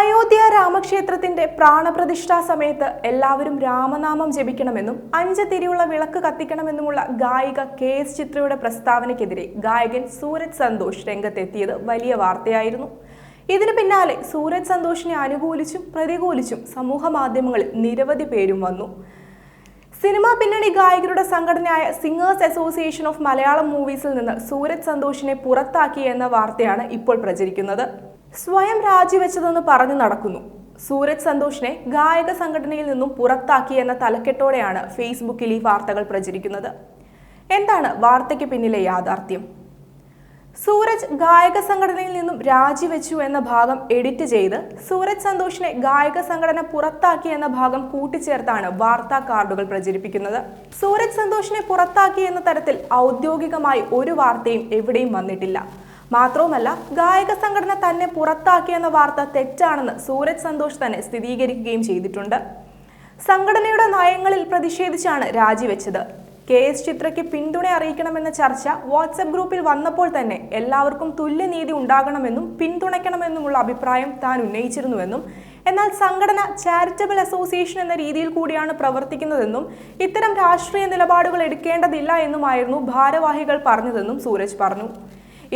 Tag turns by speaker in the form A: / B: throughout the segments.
A: അയോധ്യ രാമക്ഷേത്രത്തിന്റെ പ്രാണപ്രതിഷ്ഠാ സമയത്ത് എല്ലാവരും രാമനാമം ജപിക്കണമെന്നും 5 തിരിയുള്ള വിളക്ക് കത്തിക്കണമെന്നുമുള്ള ഗായിക കെ.എസ്. ചിത്രയുടെ പ്രസ്താവനയ്ക്കെതിരെ ഗായകൻ സൂരജ് സന്തോഷ് രംഗത്തെത്തിയത് വലിയ വാർത്തയായിരുന്നു. ഇതിനു പിന്നാലെ സൂരജ് സന്തോഷിനെ അനുകൂലിച്ചും പ്രതികൂലിച്ചും സമൂഹ മാധ്യമങ്ങളിൽ നിരവധി പേരും വന്നു. സിനിമാ പിന്നണി ഗായകരുടെ സംഘടനയായ സിംഗേഴ്സ് അസോസിയേഷൻ ഓഫ് മലയാളം മൂവീസിൽ നിന്ന് സൂരജ് സന്തോഷിനെ പുറത്താക്കി എന്ന വാർത്തയാണ് ഇപ്പോൾ പ്രചരിക്കുന്നത്. സ്വയം രാജിവെച്ചതെന്ന് പറഞ്ഞു നടക്കുന്നു. സൂരജ് സന്തോഷിനെ ഗായക സംഘടനയിൽ നിന്നും പുറത്താക്കി എന്ന തലക്കെട്ടോടെയാണ് ഫേസ്ബുക്കിൽ ഈ വാർത്തകൾ പ്രചരിക്കുന്നത്. എന്താണ് വാർത്തയ്ക്ക് പിന്നിലെ യാഥാർത്ഥ്യം? സൂരജ് ഗായക സംഘടനയിൽ നിന്നും രാജിവെച്ചു എന്ന ഭാഗം എഡിറ്റ് ചെയ്ത് സൂരജ് സന്തോഷിനെ ഗായക സംഘടന പുറത്താക്കി എന്ന ഭാഗം കൂട്ടിച്ചേർത്താണ് വാർത്താ കാർഡുകൾ പ്രചരിപ്പിക്കുന്നത്. സൂരജ് സന്തോഷിനെ പുറത്താക്കി എന്ന തരത്തിൽ ഔദ്യോഗികമായി ഒരു വാർത്തയും എവിടെയും വന്നിട്ടില്ല. മാത്രവുമല്ല, ഗായക സംഘടന തന്നെ പുറത്താക്കിയെന്ന വാർത്ത തെറ്റാണെന്ന് സൂരജ് സന്തോഷ് തന്നെ സ്ഥിരീകരിക്കുകയും ചെയ്തിട്ടുണ്ട്. സംഘടനയുടെ നയങ്ങളിൽ പ്രതിഷേധിച്ചാണ് രാജിവെച്ചത്. കെ.എസ്. ചിത്രയ്ക്ക് പിന്തുണ അറിയിക്കണമെന്ന ചർച്ച വാട്സ്ആപ്പ് ഗ്രൂപ്പിൽ വന്നപ്പോൾ തന്നെ എല്ലാവർക്കും തുല്യനീതി ഉണ്ടാകണമെന്നും പിന്തുണയ്ക്കണമെന്നുമുള്ള അഭിപ്രായം താൻ ഉന്നയിച്ചിരുന്നുവെന്നും, എന്നാൽ സംഘടന ചാരിറ്റബിൾ അസോസിയേഷൻ എന്ന രീതിയിൽ കൂടിയാണ് പ്രവർത്തിക്കുന്നതെന്നും ഇത്തരം രാഷ്ട്രീയ നിലപാടുകൾ എടുക്കേണ്ടതില്ല എന്നുമായിരുന്നു ഭാരവാഹികൾ പറഞ്ഞതെന്നും സൂരജ് പറഞ്ഞു.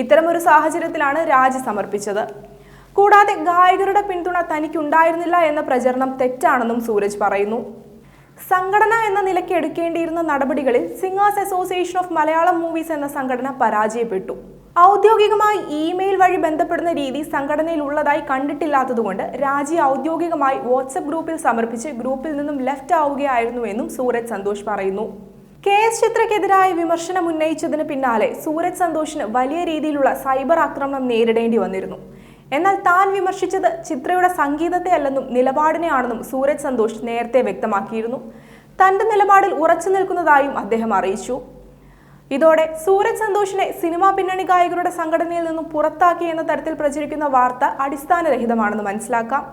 A: ഇത്തരമൊരു സാഹചര്യത്തിലാണ് രാജി സമർപ്പിച്ചത്. കൂടാതെ ഗായകരുടെ പിന്തുണ തനിക്കുണ്ടായിരുന്നില്ല എന്ന പ്രചരണം തെറ്റാണെന്നും സൂരജ് പറയുന്നു. സംഘടന എന്ന നിലയ്ക്ക് എടുക്കേണ്ടിയിരുന്ന നടപടികളിൽ singers association of Malayalam movies എന്ന സംഘടന പരാജയപ്പെട്ടു. ഔദ്യോഗികമായി ഇമെയിൽ വഴി ബന്ധപ്പെടുന്ന രീതി സംഘടനയിൽ ഉള്ളതായി കണ്ടിട്ടില്ലാത്തതുകൊണ്ട് രാജി ഔദ്യോഗികമായി വാട്സ്ആപ്പ് ഗ്രൂപ്പിൽ സമർപ്പിച്ച് ഗ്രൂപ്പിൽ നിന്നും ലെഫ്റ്റ് ആവുകയായിരുന്നുവെന്നും സൂരജ് സന്തോഷ് പറയുന്നു. കെ.എസ്. ചിത്രയ്ക്കെതിരായ വിമർശനം ഉന്നയിച്ചതിന് പിന്നാലെ സൂരജ് സന്തോഷിന് വലിയ രീതിയിലുള്ള സൈബർ ആക്രമണം നേരിടേണ്ടി വന്നിരുന്നു. എന്നാൽ താൻ വിമർശിച്ചത് ചിത്രയുടെ സംഗീതത്തെ അല്ലെന്നും നിലപാടിനെയാണെന്നും സൂരജ് സന്തോഷ് നേരത്തെ വ്യക്തമാക്കിയിരുന്നു. തന്റെ നിലപാടിൽ ഉറച്ചു നിൽക്കുന്നതായും അദ്ദേഹം അറിയിച്ചു. ഇതോടെ സൂരജ് സന്തോഷിനെ സിനിമാ പിന്നണി ഗായകരുടെ സംഘടനയിൽ നിന്നും പുറത്താക്കി എന്ന തരത്തിൽ പ്രചരിക്കുന്ന വാർത്ത അടിസ്ഥാനരഹിതമാണെന്ന് മനസ്സിലാക്കാം.